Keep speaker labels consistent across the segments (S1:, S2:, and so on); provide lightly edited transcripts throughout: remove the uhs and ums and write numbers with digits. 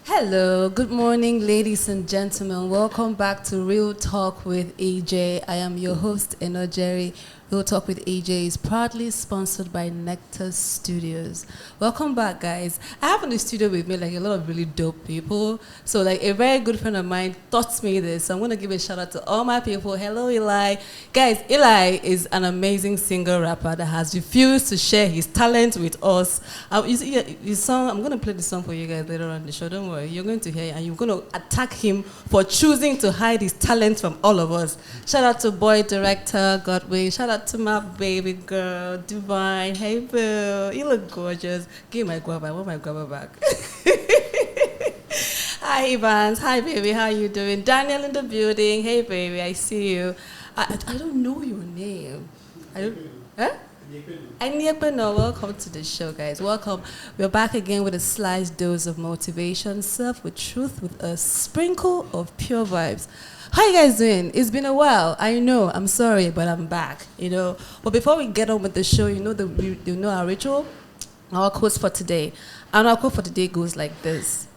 S1: Hello, good morning, ladies and gentlemen. Welcome back to Real Talk with AJ. I am your host, Eno Jerry. Real Talk with AJ is proudly sponsored by Nectar Studios. Welcome back, guys. I have in the studio with me like a lot of really dope people. So, like a very good friend of mine taught me this. So I'm going to give a shout out to all my people. Hello, Eli. Guys, Eli is an amazing singer rapper that has refused to share his talent with us. His song, I'm going to play the song for you guys later on in the show. Don't worry. You're going to hear it and you're going to attack him for choosing to hide his talent from all of us. Shout out to boy director Godwin. Shout out to my baby girl, Divine. Hey, boo. You look gorgeous. Give my guava. I want my guava back. Hi, Evans. Hi, baby. How you doing? Daniel in the building. Hey, baby. I see you. I don't know your name. I don't... Huh? No, welcome to the show, guys. Welcome. We're back again with a sliced dose of motivation, served with truth, with a sprinkle of pure vibes. How you guys doing? It's been a while. I know. I'm sorry, but I'm back. But before we get on with the show, you know our ritual, our quotes for today, and our quote for today goes like this: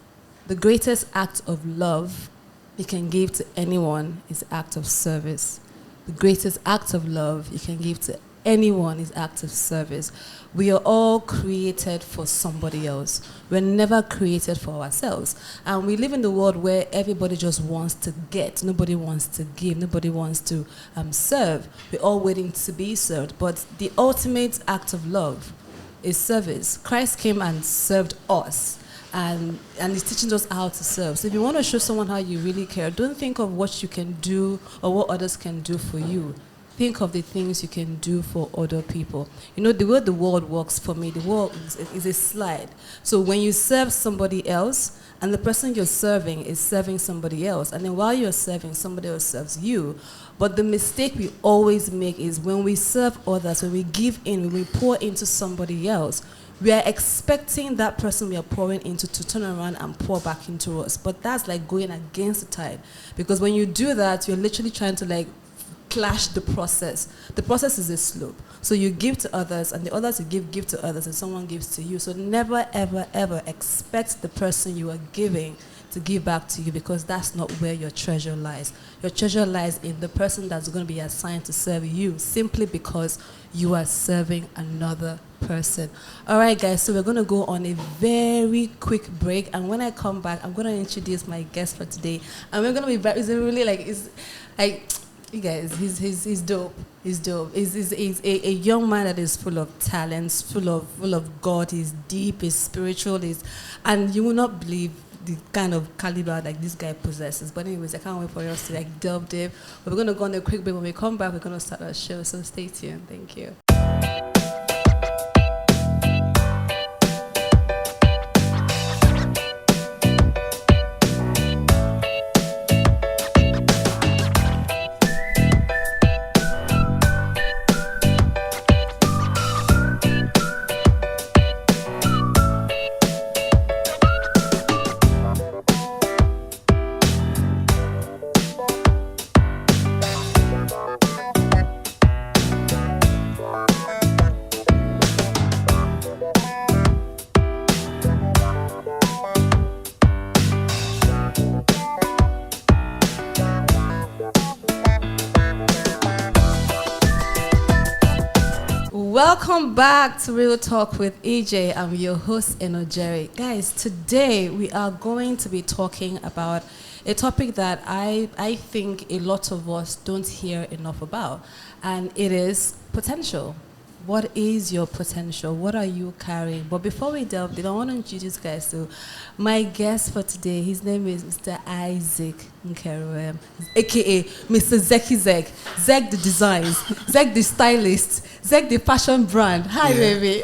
S1: the greatest act of love you can give to anyone is an act of service. The greatest act of love you can give to anyone is act of service. We are all created for somebody else. We're never created for ourselves. And we live in the world where everybody just wants to get. Nobody wants to give. Nobody wants to serve. We're all waiting to be served. But the ultimate act of love is service. Christ came and served us. And he's teaching us how to serve. So if you want to show someone how you really care, don't think of what you can do or what others can do for you. Think of the things you can do for other people. The way the world works for me, the world is a slide. So when you serve somebody else, and the person you're serving is serving somebody else, and then while you're serving, somebody else serves you. But the mistake we always make is when we serve others, when we give in, when we pour into somebody else, we are expecting that person we are pouring into to turn around and pour back into us. But that's like going against the tide. Because when you do that, you're literally trying to clash the process. The process is a slope. So you give to others, and the others you give to others, and someone gives to you. So never, ever, ever expect the person you are giving to give back to you, because that's not where your treasure lies. Your treasure lies in the person that's going to be assigned to serve you, simply because you are serving another person. All right, guys, so we're going to go on a very quick break, and when I come back, I'm going to introduce my guest for today, and we're going to be very, you guys, he's dope. He's dope. He's a young man that is full of talents, full of God. He's deep, he's spiritual, and you will not believe the kind of caliber like this guy possesses. But anyways, I can't wait for us to delve deep. But we're gonna go on a quick break. When we come back, we're gonna start our show. So stay tuned. Thank you. Welcome back to Real Talk with AJ. I'm your host, Eno Jerry. Guys, today we are going to be talking about a topic that I think a lot of us don't hear enough about, and it is potential. What is your potential? What are you carrying? But before we delve in, I want to introduce guys to my guest for today. His name is Mr. Isaac Nkeruem, a.k.a. Mr. Zack. Zack the designs, Zack the stylist, Zack the fashion brand. Hi, baby.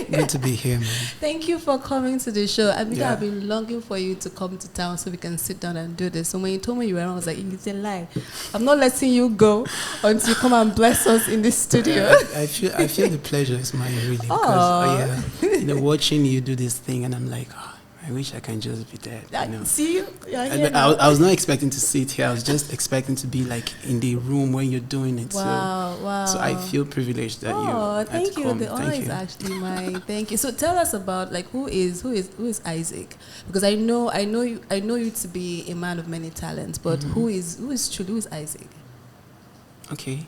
S2: Good to be here, man.
S1: Thank you for coming to the show. I've been longing for you to come to town so we can sit down and do this. So when you told me you were around, I was like, it's a lie. I'm not letting you go until you come and bless us in this studio.
S2: I feel the pleasure is mine, really. Because watching you do this thing, and I'm like, oh, I wish I can just be there.
S1: See you?
S2: I was not expecting to sit here. I was just expecting to be like in the room when you're doing it.
S1: Wow.
S2: So I feel privileged that you.
S1: Oh, thank you.
S2: Come.
S1: The honor is actually mine. Thank you. So tell us about like who is Isaac? Because I know you to be a man of many talents, but who is Isaac?
S2: Okay,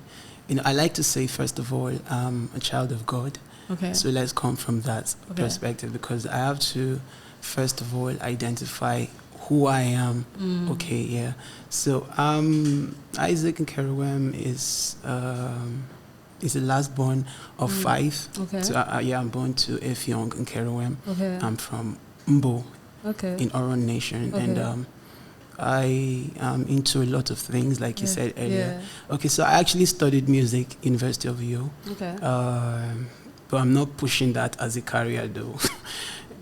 S2: I like to say first of all, a child of God.
S1: Okay.
S2: So let's come from that perspective, because I have to first of all identify who I am. Okay, yeah. So Isaac Nkerewem is the last born of 5.
S1: Okay.
S2: So I'm born to Effiong Nkerewem.
S1: Okay.
S2: I'm from Mbo.
S1: Okay.
S2: In Oron Nation. Okay. And I am into a lot of things, like you said earlier. Yeah. Okay, so I actually studied music, University of Uyo. Okay. But I'm not pushing that as a career, though.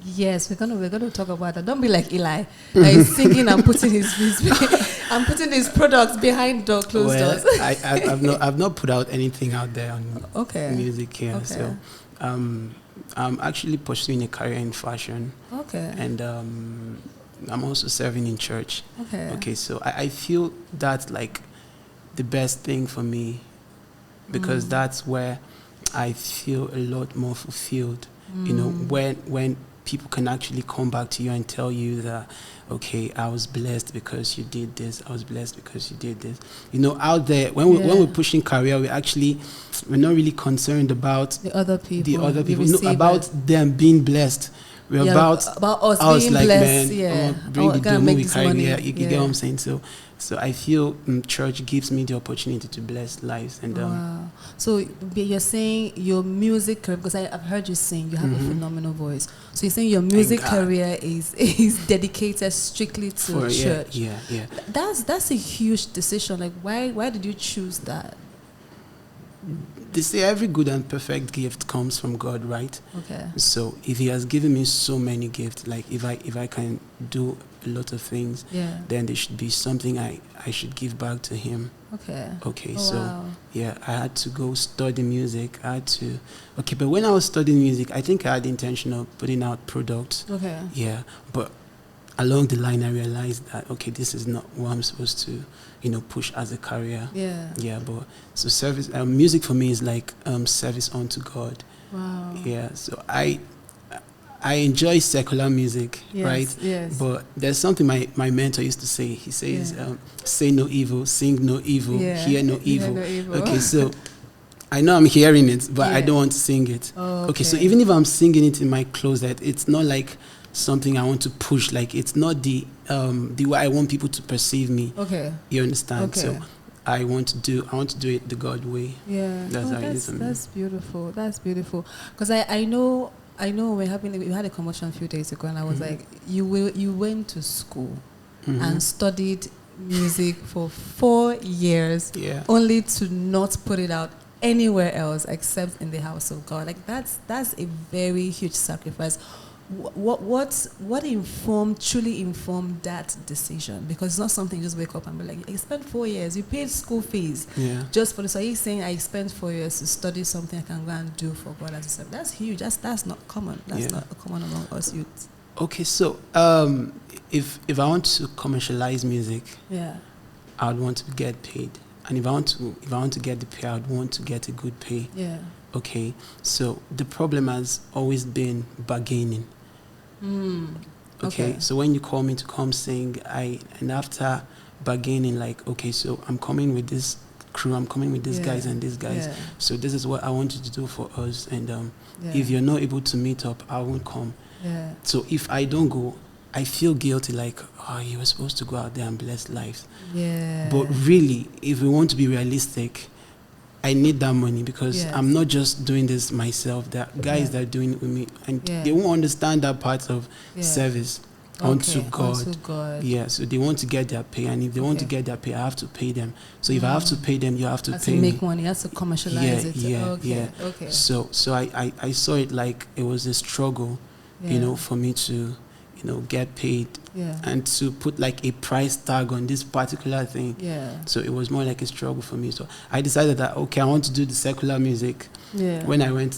S1: Yes, we're gonna talk about that. Don't be like Eli. He's singing and putting his products behind closed doors.
S2: I've not put out anything out there on music here. Okay. So I'm actually pursuing a career in fashion. Okay. And I'm also serving in church. Okay. Okay, so I feel that's like the best thing for me, because that's where I feel a lot more fulfilled. When people can actually come back to you and tell you that, okay, I was blessed because you did this. I was blessed because you did this. Out there, when we're pushing career, we're not really concerned about
S1: the other people.
S2: About them being blessed. We're about us being
S1: like,
S2: blessed.
S1: Man,
S2: bring the dough, we carry
S1: money.
S2: You get what I'm saying? So I feel church gives me the opportunity to bless lives. And
S1: wow. So you're saying your music career, because I've heard you sing, you have a phenomenal voice. So you're saying your music career is dedicated strictly to church.
S2: Yeah.
S1: That's a huge decision. Like why did you choose that?
S2: They say every good and perfect gift comes from God, right? Okay. So if He has given me so many gifts, like if I can do a lot of things, then there should be something I should give back to Him. Okay. Okay. Wow. I had to go study music. But when I was studying music, I think I had the intention of putting out products. Okay. Yeah, but along the line, I realized that, this is not what I'm supposed to, push as a career. Yeah. Yeah, but so service, music for me is like service unto God. Wow. Yeah, so I enjoy secular music, right? Yes. But there's something my mentor used to say. He says, say no evil, sing no evil, hear no evil. Okay, so I know I'm hearing it, but I don't want to sing it. Oh, okay, so even if I'm singing it in my closet, it's not like something I want to push. Like, it's not the way I want people to perceive me. Okay. You understand? Okay. So I want to do it the God way. Yeah. That's
S1: beautiful. That's beautiful. Because I know we had a conversation a few days ago, and I was like, you went to school and studied music for 4 years, only to not put it out anywhere else except in the house of God. Like, that's a very huge sacrifice. What truly informed that decision? Because it's not something you just wake up and be like, I spent 4 years, you paid school fees just for this. So he's saying I spent 4 years to study something I can go and do for God as a servant. That's huge. That's not common. That's not common among us youths. Okay, so if I want to commercialize music, I would want to get paid. And if I want to get the pay, I would want to get a good pay. Yeah. Okay. So the problem has always been bargaining. Okay. So when you call me to come sing, and after bargaining, like, okay, so I'm coming with this crew, I'm coming with these guys and these guys. Yeah. So this is what I want you to do for us. And if you're not able to meet up, I won't come. Yeah. So if I don't go, I feel guilty, like, you were supposed to go out there and bless lives. Yeah. But really, if we want to be realistic, I need that money, because I'm not just doing this myself. There are guys that are doing it with me, and they won't understand that part of service unto God. Yeah, so they want to get their pay, and if they want to get their pay, I have to pay them. So if I have to pay them, you have to pay me. Make money, you have to commercialize it. Okay.
S2: So I saw it like it was a struggle, for me to get paid, and to put like a price tag on this particular thing. So it was more like a struggle for me. So I decided that, okay, I want to do the secular music. When I went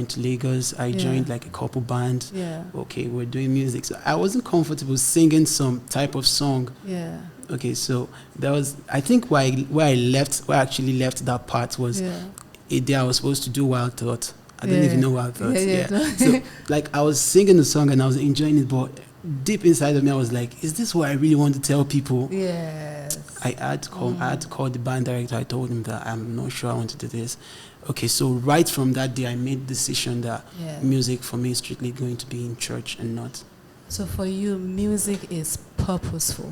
S2: to Lagos, I joined like a couple bands. Okay, we're doing music. So I wasn't comfortable singing some type of song. Okay, so that was, I think where I actually left that part was a day I was supposed to do Wild Thought. I don't even know Wild Thoughts. So like I was singing the song and I was enjoying it, but deep inside of me I was like, is this what I really want to tell people? I had to call the band director. I told him that I'm not sure I want to do this. Okay, so right from that day I made the decision that music for me is strictly going to be in church and not.
S1: So for you, music is purposeful.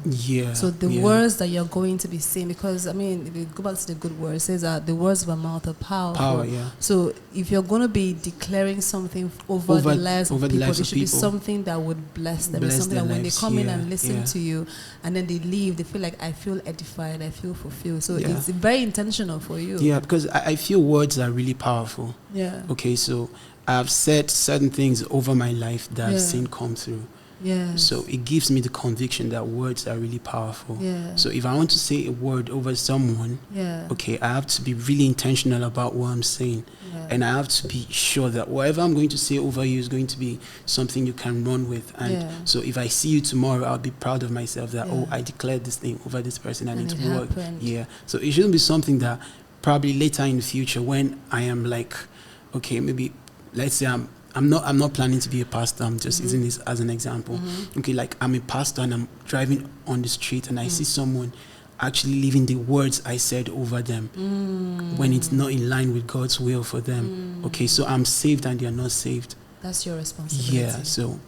S1: So the words that you're going to be saying, because I mean, if you go back to the good word, it says that the words of our mouth are powerful. So if you're going to be declaring something over the lives of people, it should be something that would bless them. It's something that when they come in and listen to you, and then they leave, they feel like, I feel edified, I feel fulfilled. So it's very intentional for you.
S2: Because I feel words are really powerful. Okay, so I've said certain things over my life that I've seen come through. So it gives me the conviction that words are really powerful. So if I want to say a word over someone, okay, I have to be really intentional about what I'm saying. And I have to be sure that whatever I'm going to say over you is going to be something you can run with. And so if I see you tomorrow, I'll be proud of myself that, oh, I declared this thing over this person and it worked. So it shouldn't be something that probably later in the future when I am like, okay, maybe let's say I'm not planning to be a pastor. I'm just using this as an example. Okay, like I'm a pastor and I'm driving on the street and I see someone actually living the words I said over them when it's not in line with God's will for them. Okay, so I'm saved and they're not saved.
S1: That's your responsibility.
S2: So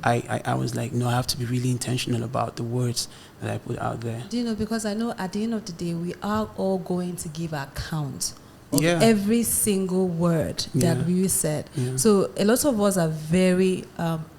S2: I was like, no, I have to be really intentional about the words that I put out there.
S1: Do you know, because I know at the end of the day, we are all going to give account of every single word that we said. So a lot of us are very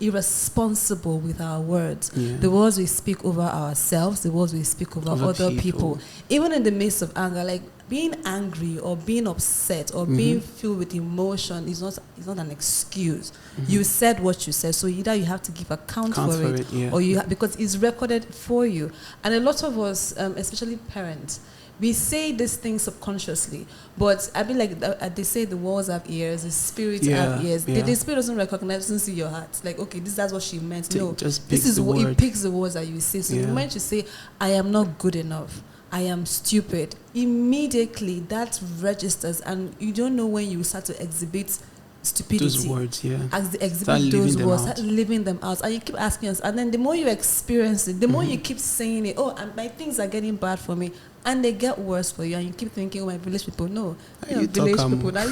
S1: irresponsible with our words. The words we speak over ourselves, the words we speak over other people. Even in the midst of anger, like being angry or being upset or being filled with emotion is not an excuse. You said what you said, so either you have to give account for it or you because it's recorded for you. And a lot of us, especially parents, we say these things subconsciously, but I mean, like they say, the walls have ears, the spirit have ears. The spirit doesn't recognize, doesn't see your heart. Like, okay, that's what she meant. No,
S2: just
S1: this is what it picks the words that you say. So the moment you say, "I am not good enough," "I am stupid," immediately that registers, and you don't know when you start to exhibit stupidity.
S2: Those words,
S1: exhibit those words, start living them out, and you keep asking us, and then the more you experience it, the more you keep saying it. Oh, and my things are getting bad for me, and they get worse for you, and you keep thinking, oh, my village people, no, village people, now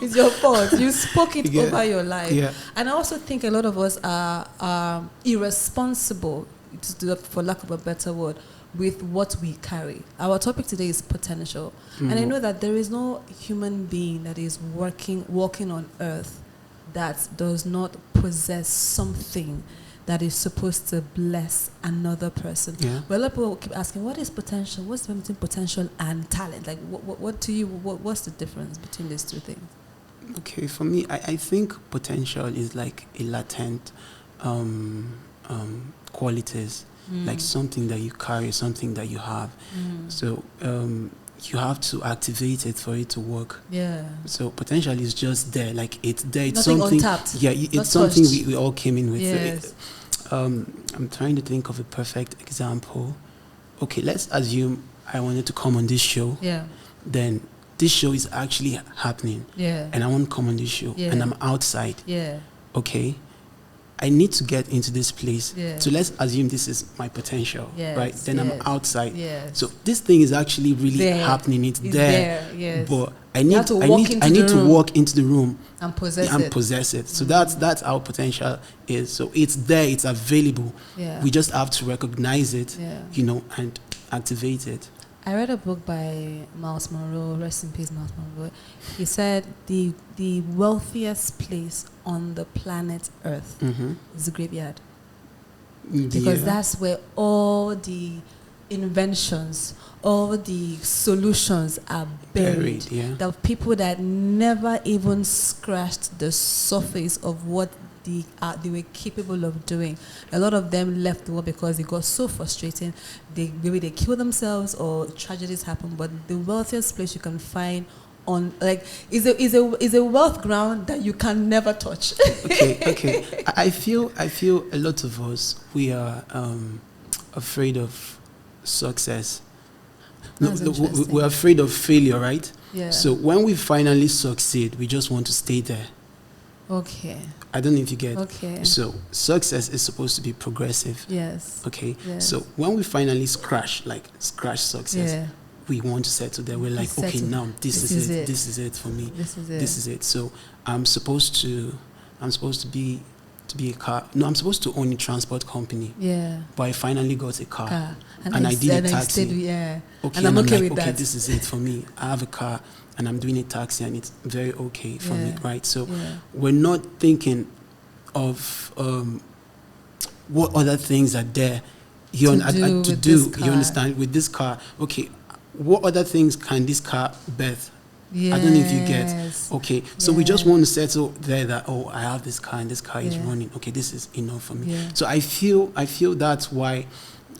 S1: it's your fault. You spoke it over your life. And I also think a lot of us are irresponsible, for lack of a better word, with what we carry. Our topic today is potential. And I know that there is no human being that is walking on earth that does not possess something that is supposed to bless another person. Well, a lot of people keep asking, what is potential? What's the difference between potential and talent? Like, what's the difference between these two things?
S2: Okay, for me, I think potential is like a latent qualities. Like something that you carry, something that you have. So you have to activate it for it to work. So potential is just there, like it's there. It's
S1: nothing
S2: something
S1: untapped.
S2: It's something we all came in with. I'm trying to think of a perfect example. Okay, let's assume I wanted to come on this show. Then this show is actually happening. And I want to come on this show. And I'm outside. Okay. I need to get into this place. So let's assume this is my potential, right? Then I'm outside. So this thing is actually really happening. It's there. But I need to walk into the room
S1: and possess it.
S2: So that's how potential is. So it's there, it's available. We just have to recognize it, and activate it.
S1: I read a book by Miles Monroe, rest in peace, Miles Monroe. He said the wealthiest place on the planet Earth is the graveyard. Because that's where all the inventions, all the solutions are buried. The people that never even scratched the surface of what they were capable of doing. A lot of them left the world because it got so frustrating. Maybe they kill themselves or tragedies happen. But the wealthiest place you can find on is a wealth ground that you can never touch.
S2: Okay. I feel a lot of us, we are afraid of success. No, we're afraid of failure, right?
S1: Yeah.
S2: So when we finally succeed, we just want to stay there.
S1: Okay.
S2: I don't know if you get.
S1: Okay.
S2: So success is supposed to be progressive.
S1: Yes.
S2: Okay.
S1: Yes.
S2: So when we finally crash success, we want to settle there. We're like, okay, now this is it. This is it for me. This is it. So I'm supposed to be a car. No, I'm supposed to own a transport company.
S1: Yeah.
S2: But I finally got a car. And I did a taxi.
S1: Okay, and I'm okay with that.
S2: Okay, this is it for me. I have a car and I'm doing a taxi and it's very okay for me, right? So we're not thinking of what other things are there to do. You understand? With this car, okay, what other things can this car birth?
S1: Yes.
S2: I don't know if you get. Okay, so we just want to settle there that, I have this car and this car is running. Okay, this is enough for me. Yeah. So I feel that's why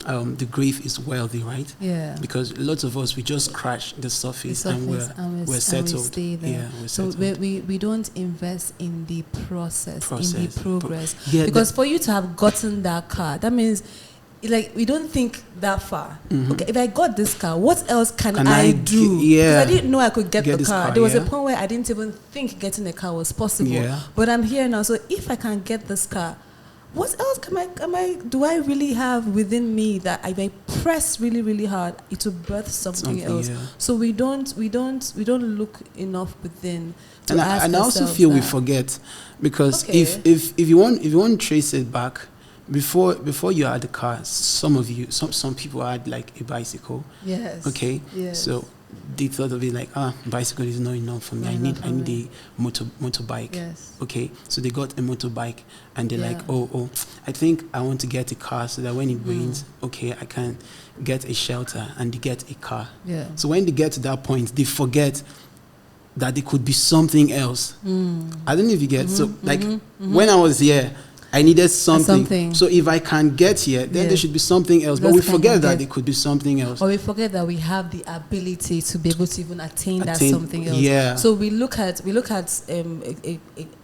S2: the grave is wealthy, right? Yeah. Because lots of us, we just crash the surface and we're settled.
S1: And we stay there.
S2: Yeah, we're settled.
S1: So we don't invest in the process. In the progress. Because for you to have gotten that car, that means we don't think that far. Mm-hmm. Okay, if I got this car, what else can I do? Because I didn't know I could get the car. There was a point where I didn't even think getting a car was possible. Yeah. But I'm here now. So if I can get this car, what else do I really have within me that if I press really, really hard, it will birth something else? Yeah. So we don't look enough within to ask
S2: and I also feel we forget, because if you want to trace it back, before you had the car, some people had like a bicycle. Yes. Okay. Yes. So they thought of it like, bicycle is not enough for me. I need a motorbike. Yes. Okay. So they got a motorbike and they're like, I think I want to get a car so that when it rains, okay, I can get a shelter, and they get a car. Yeah. So when they get to that point, they forget that there could be something else. I don't know if you get. So when I was here, I needed something. So if I can get here, then there should be something else. But we forget that there could be something else.
S1: Or we forget that we have the ability to be able to even attain that something else. Yeah. So we look at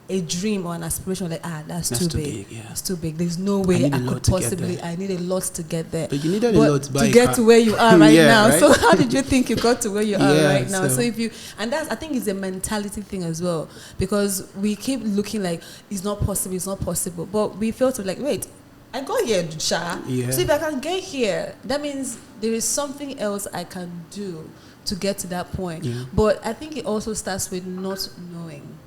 S1: a dream or an aspiration like, that's too big. Yeah. It's too big. There's no way I could possibly. I need a lot to get there.
S2: But you needed a lot to buy
S1: to get to where you are right now. Right? So how did you think you got to where you are right now? So if you, and that's, I think it's a mentality thing as well, because we keep looking like it's not possible, but we feel to like, wait, I got here, Sha. Yeah. So if I can get here, that means there is something else I can do to get to that point. Yeah. But I think it also starts with not knowing.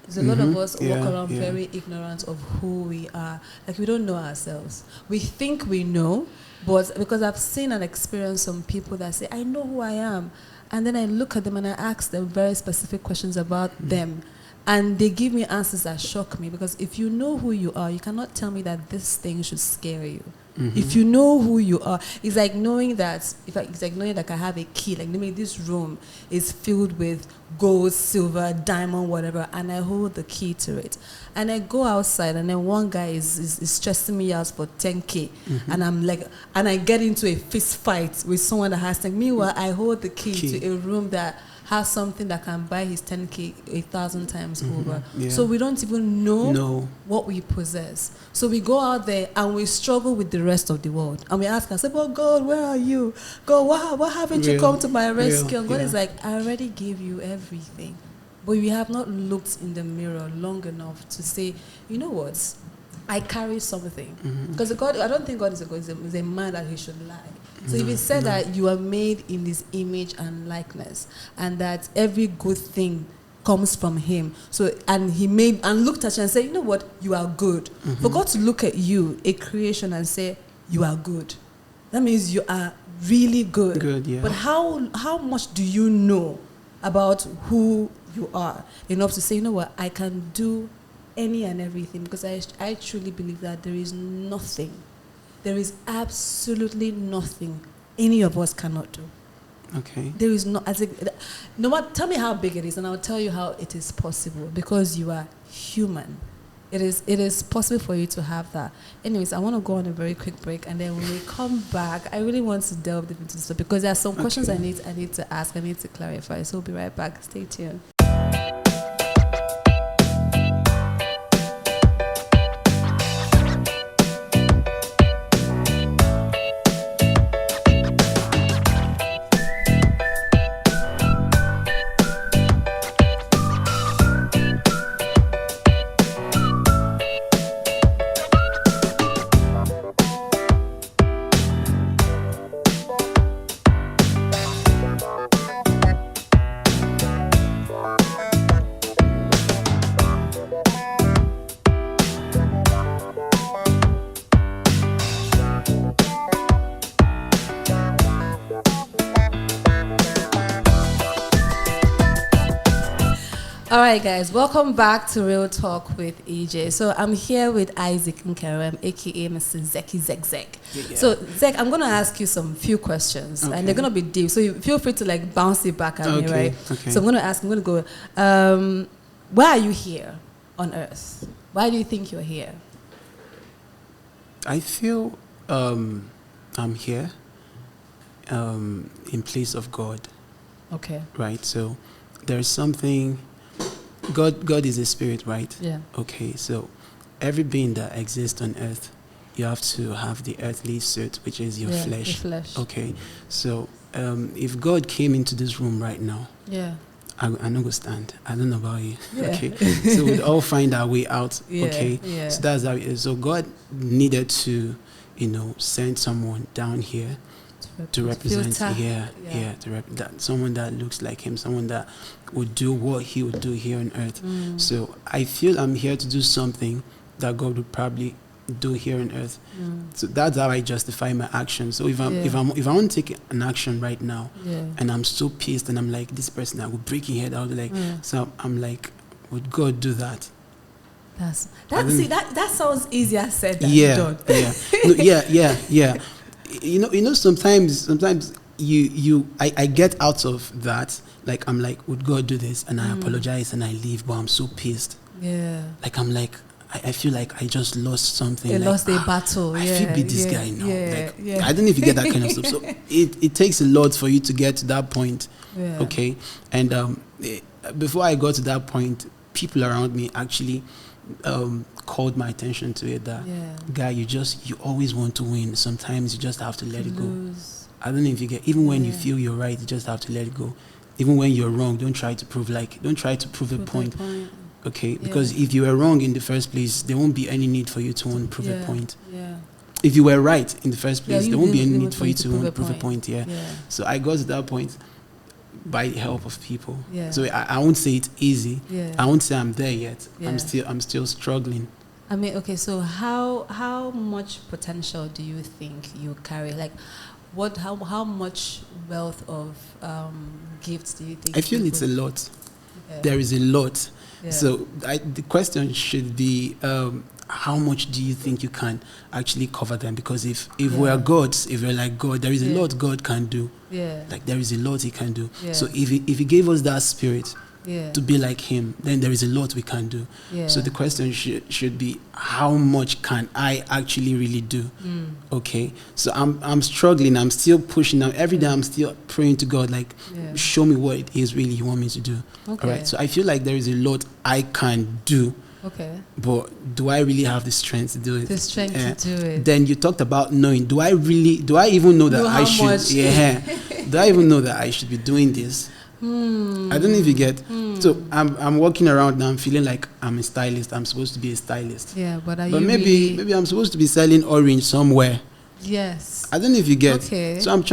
S1: There's a lot of us walk around very ignorant of who we are. Like, we don't know ourselves. We think we know, but because I've seen and experienced some people that say, I know who I am. And then I look at them and I ask them very specific questions about them. And they give me answers that shock me, because if you know who you are, you cannot tell me that this thing should scare you. Mm-hmm. If you know who you are, it's like knowing that I have a key. Like, maybe this room is filled with gold, silver, diamond, whatever, and I hold the key to it. And I go outside, and then one guy is stressing me out for 10K, and I'm like, and I get into a fist fight with someone that has 10. Meanwhile, I hold the key to a room that has something that can buy his 10K 1,000 times over. Yeah. So we don't even know what we possess. So we go out there and we struggle with the rest of the world. And we ask ourselves, oh God, where are you? God, why haven't you come to my rescue? And God is like, I already gave you everything. But we have not looked in the mirror long enough to say, you know what? I carry something. Because God, I don't think God is a man that he should lie. So if he said that you are made in his image and likeness, and that every good thing comes from him, so and he made and looked at you and said, you know what, you are good. For God to look at you, a creation, and say you are good, that means you are really good. Good, yeah. But how much do you know about who you are enough to say, you know what, I can do any and everything? Because I truly believe that there is nothing. There is absolutely nothing any of us cannot do. Okay. There is no matter, tell me how big it is, and I'll tell you how it is possible. Because you are human. it is possible for you to have that. Anyways, I want to go on a very quick break, and then when we come back, I really want to delve deep into this because there are some questions I need to ask, I need to clarify. So we'll be right back. Stay tuned. All right, guys, welcome back to Real Talk with EJ. So I'm here with Isaac Nkerem, aka Mr. Zack. Yeah. So Zack, I'm gonna ask you some few questions, and they're gonna be deep. So you feel free to like bounce it back at me, right? Okay. So I'm gonna go. Why are you here on Earth? Why do you think you're here?
S2: I feel I'm here in place of God.
S1: Okay.
S2: Right. So there's something. God is a spirit, right?
S1: Yeah.
S2: Okay, so every being that exists on earth, you have to have the earthly suit, which is your flesh.
S1: The flesh.
S2: Okay, so if God came into this room right now, I'm not going to stand. I don't know about you. Yeah. Okay, so we'd all find our way out. Okay, so that's how it is. So God needed to, send someone down here to represent someone that looks like him, someone that would do what he would do here on earth. So I feel I'm here to do something that God would probably do here on earth. So that's how I justify my action. So if I want to take an action right now, and I'm so pissed and I'm like, this person, I would break your head out, so I'm like, would God do that?
S1: That sounds easier said than done.
S2: Sometimes I get out of that. Like, I'm like, would God do this? And I apologize and I leave, but I'm so pissed.
S1: Yeah.
S2: Like, I'm like, I feel like I just lost something.
S1: I lost a battle.
S2: I feel beat this guy now. I don't know if you get that kind of stuff. So it takes a lot for you to get to that point. Yeah. Okay. And before I got to that point, people around me actually called my attention to it that, guy, you always want to win. Sometimes you just have to let it go. I don't know if you get, even when you feel you're right, you just have to let it go. Even when you're wrong, don't try to prove a point. Okay? Because if you were wrong in the first place, there won't be any need for you to want to prove a point. Yeah. If you were right in the first place, there won't be any need for you to want to prove a point. Yeah. So I got to that point by the help of people. Yeah. So I won't say it's easy. Yeah. I won't say I'm there yet. Yeah. I'm still struggling.
S1: I mean, okay, so how much potential do you think you carry? Like, how much wealth of gifts do you think?
S2: I feel it's a lot. Okay. There is a lot. Yeah. So the question should be, how much do you think you can actually cover them? Because if we're gods, if we're like God, there is a lot God can do. Yeah. Like, there is a lot He can do. Yeah. So if He gave us that spirit to be like Him, then there is a lot we can do. Yeah. So the question should be, how much can I actually really do? Okay. So I'm struggling. I'm still pushing. Every day I'm still praying to God, like, show me what it is really You want me to do. Okay. All right. So I feel like there is a lot I can do. Okay. But do I really have the strength to do it?
S1: The strength to do it.
S2: Then you talked about knowing. Do I even know that I should? Much? Yeah. Do I even know that I should be doing this? I don't know if you get. So I'm walking around now. I'm feeling like I'm a stylist. I'm supposed to be a stylist.
S1: Yeah, but
S2: maybe I'm supposed to be selling orange somewhere.
S1: Yes.
S2: I don't know if you get. Okay. So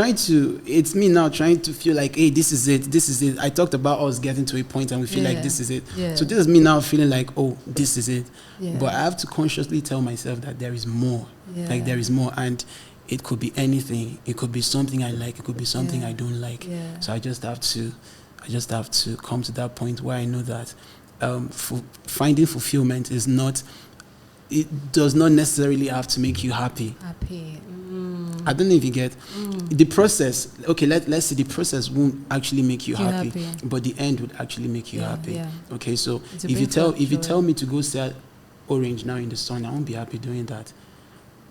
S2: it's me now trying to feel like, hey, this is it. I talked about us getting to a point and we feel like this is it. Yeah. So this is me now feeling like, oh, this is it. Yeah. But I have to consciously tell myself that there is more. Yeah. Like, there is more. And it could be anything. It could be something I like. It could be something I don't like. Yeah. So I just have to come to that point where I know that finding fulfillment is not. It does not necessarily have to make you happy. I don't know if you get the process. Okay, let's say the process won't actually make you happy, but the end would actually make you happy. Yeah. Okay, so if you tell me to go sell orange now in the sun. I won't be happy doing that.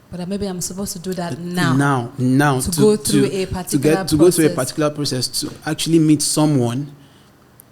S1: But maybe I'm supposed to do that now. To go through a particular process
S2: to actually meet someone.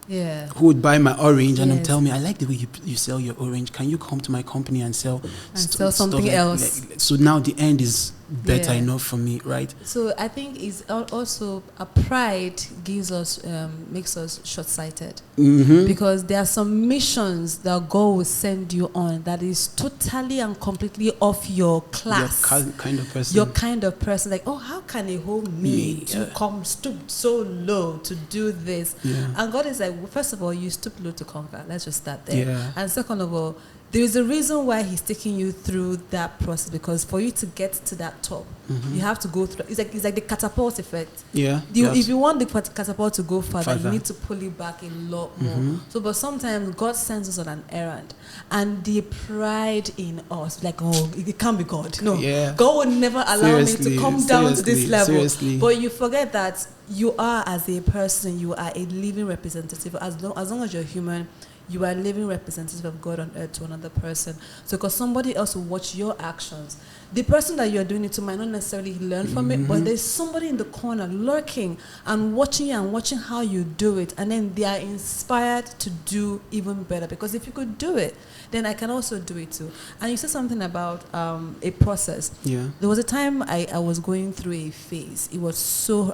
S1: Yeah.
S2: Who would buy my orange and tell me, I like the way you sell your orange. Can you come to my company and sell
S1: something else?
S2: So now the end is better enough for me, right?
S1: So I think it's also a pride gives us makes us short-sighted, because there are some missions that God will send you on that is totally and completely off your class,
S2: your kind of person.
S1: Your kind of person, like, oh, how can a whole me to come stoop so low to do this? And God is like, well, first of all, you stoop low to conquer. Let's just start there. And second of all, there is a reason why he's taking you through that process, because for you to get to that top, you have to go through. It's like the catapult effect. If you want the catapult to go further, you need to pull it back a lot more. So, but sometimes God sends us on an errand, and the pride in us, like, oh, it can't be God. No, God would never allow me to come down to this level. But you forget that you are, as a person, you are a living representative. As long as you're human, you are a living representative of God on earth to another person. So because somebody else will watch your actions. The person that you're doing it to might not necessarily learn from it, but there's somebody in the corner lurking and watching you and watching how you do it. And then they are inspired to do even better. Because if you could do it, then I can also do it too. And you said something about a process. There was a time I was going through a phase. It was so,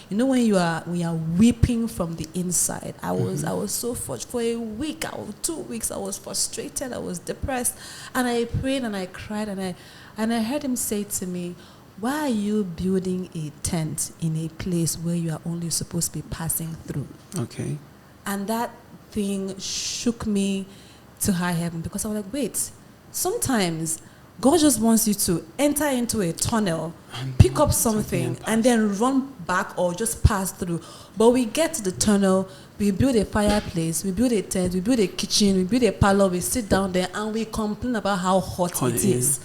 S1: when you are weeping from the inside. I was so for a week, 2 weeks, I was frustrated, I was depressed. And I prayed and I cried and I heard him say to me, why are you building a tent in a place where you are only supposed to be passing through?
S2: Okay.
S1: And that thing shook me to high heaven, because I was like, wait, sometimes God just wants you to enter into a tunnel, pick up something, and then run back or just pass through. But we get to the tunnel, we build a fireplace, we build a tent, we build a kitchen, we build a parlor, we sit down there, and we complain about how hot it is.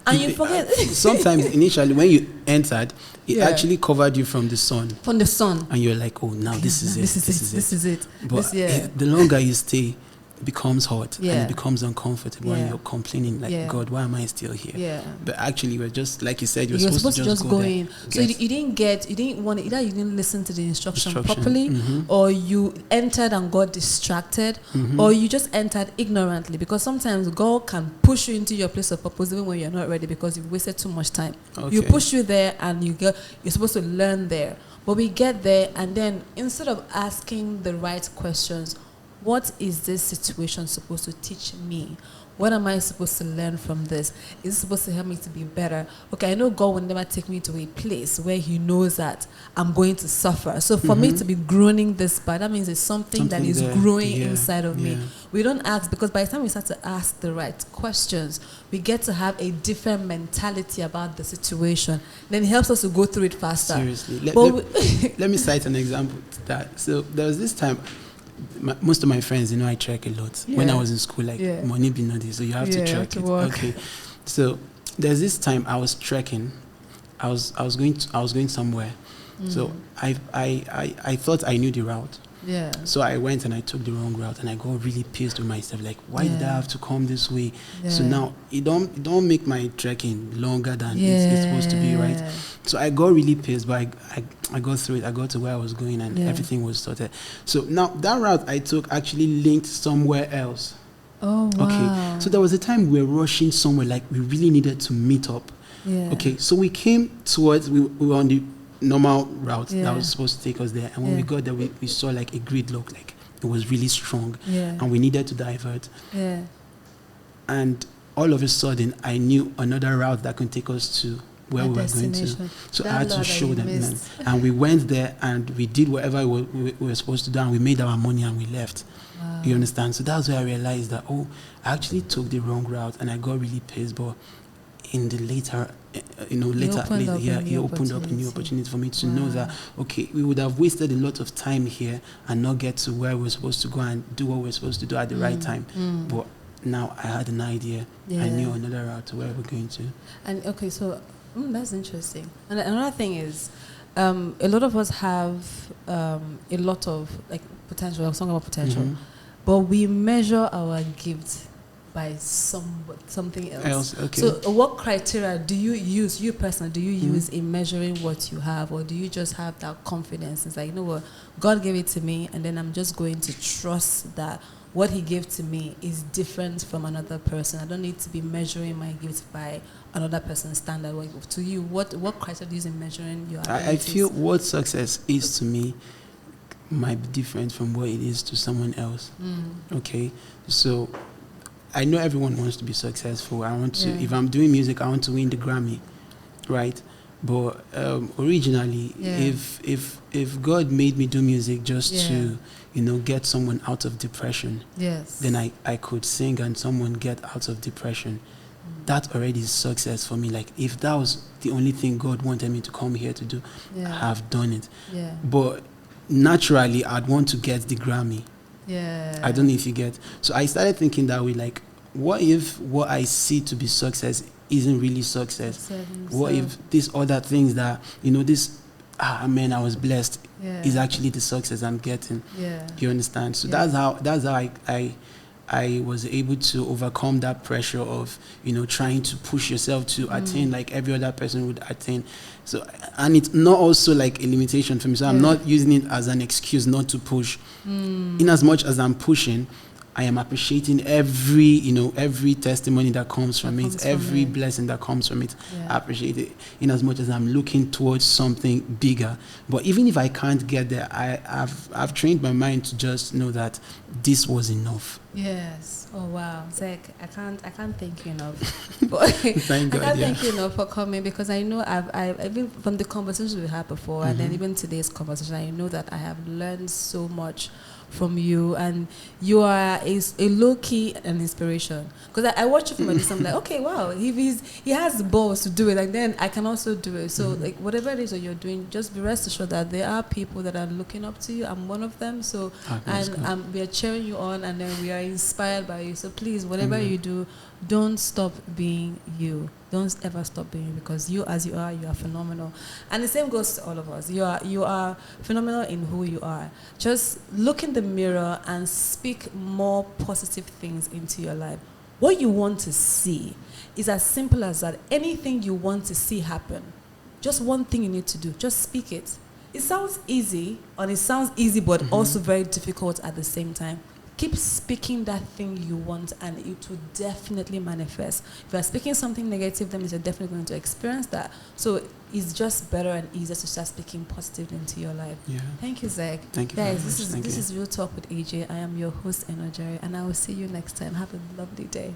S1: And you forget.
S2: Sometimes initially when you entered, it actually covered you from the sun.
S1: From the sun.
S2: And you're like, oh, now this is it.
S1: This is it.
S2: But the longer you stay, it becomes hot and it becomes uncomfortable and you're complaining like, God, why am I still here? But actually, we're just, like you said, you're supposed to just go in.
S1: So you didn't want it, either you didn't listen to the instruction properly, or you entered and got distracted, or you just entered ignorantly, because sometimes God can push you into your place of purpose even when you're not ready, because you've wasted too much time. You push you there and you're supposed to learn there. But we get there, and then instead of asking the right questions, what is this situation supposed to teach me? What am I supposed to learn from this? Is it supposed to help me to be better? Okay, I know God will never take me to a place where he knows that I'm going to suffer. So for me to be groaning this bad, that means it's something that is growing inside of me. We don't ask, because by the time we start to ask the right questions, we get to have a different mentality about the situation. Then it helps us to go through it faster.
S2: Seriously. Let me cite an example to that. So there was this time, most of my friends, I trek a lot. When I was in school, money be nothing, so you have to trek it. Okay, so there's this time I was trekking. I was going somewhere. So I thought I knew the route. So I went and I took the wrong route, and I got really pissed with myself. Like, why did I have to come this way? So now it don't make my trekking longer than it's supposed to be, right? So I got really pissed, but I got through it. I got to where I was going, and everything was sorted. So now that route I took actually linked somewhere else.
S1: Oh, wow.
S2: Okay. So there was a time we were rushing somewhere, like we really needed to meet up. Okay. So we came towards, we were on the normal route that was supposed to take us there, and when we got there, we saw like a gridlock, like it was really strong, and we needed to divert. And all of a sudden, I knew another route that could take us to where we were going to. So I had to show them, and we went there and we did whatever we were supposed to do, and we made our money and we left. Wow. You understand? So that's where I realized that, I actually took the wrong route, and I got really pissed. But in the later, he opened up a new opportunity for me to know that, okay, we would have wasted a lot of time here and not get to where we were supposed to go and do what we were supposed to do at the right time. But now I had an idea. I knew another route to where we're going to.
S1: And okay, so that's interesting. And another thing is, a lot of us have a lot of potential. I was talking about potential, but we measure our gift by something else.
S2: Okay.
S1: So what criteria do you use, you personally, do you use in measuring what you have, or do you just have that confidence? It's like, you know what, God gave it to me, and then I'm just going to trust that what he gave to me is different from another person. I don't need to be measuring my gift by another person's standard. To you, what criteria do you use in measuring your abilities?
S2: I feel what success is to me might be different from what it is to someone else. Okay, so I know everyone wants to be successful. I want to, if I'm doing music, I want to win the Grammy, right? But originally, if God made me do music just to, you know, get someone out of depression, then I could sing and someone get out of depression. That already is success for me. Like, if that was the only thing God wanted me to come here to do, I've done it. But naturally, I'd want to get the Grammy. I don't know if you get. So I started thinking that way, like, what if what I see to be success isn't really success? What if these other things that, you know, this, I was blessed, is actually the success I'm getting? You understand? So that's how I was able to overcome that pressure of, you know, trying to push yourself to attain like every other person would attain. So, and it's not also like a limitation for me. So I'm not using it as an excuse not to push. In as much as I'm pushing, I am appreciating every testimony that comes from it, every blessing that comes from it. I appreciate it in as much as I'm looking towards something bigger. But even if I can't get there, I've trained my mind to just know that this was enough.
S1: Yes. Oh wow, Zack, I can't thank you enough. But
S2: Thank God,
S1: I can't thank you enough for coming, because I know I've even from the conversations we had before, and then even today's conversation, I know that I have learned so much from you, and you are a low-key an inspiration, because I watch you from a distance. I'm like, okay, wow, he has the balls to do it, and then I can also do it. So like, whatever it is that you're doing, just be rest assured that there are people that are looking up to you. I'm one of them. So and we are cheering you on, and then we are inspired by you. So please, whatever you do, don't stop being you. Don't ever stop being you, because you, as you are phenomenal. And the same goes to all of us. You are phenomenal in who you are. Just look in the mirror and speak more positive things into your life. What you want to see is as simple as that. Anything you want to see happen, just one thing you need to do, just speak it. It sounds easy, but also very difficult at the same time. Keep speaking that thing you want, and it will definitely manifest. If you're speaking something negative, then you're definitely going to experience that. So it's just better and easier to start speaking positive into your life. Thank you, Zack.
S2: Thank you,
S1: guys. This is Real Talk with AJ. I am your host, Enojari, and I will see you next time. Have a lovely day.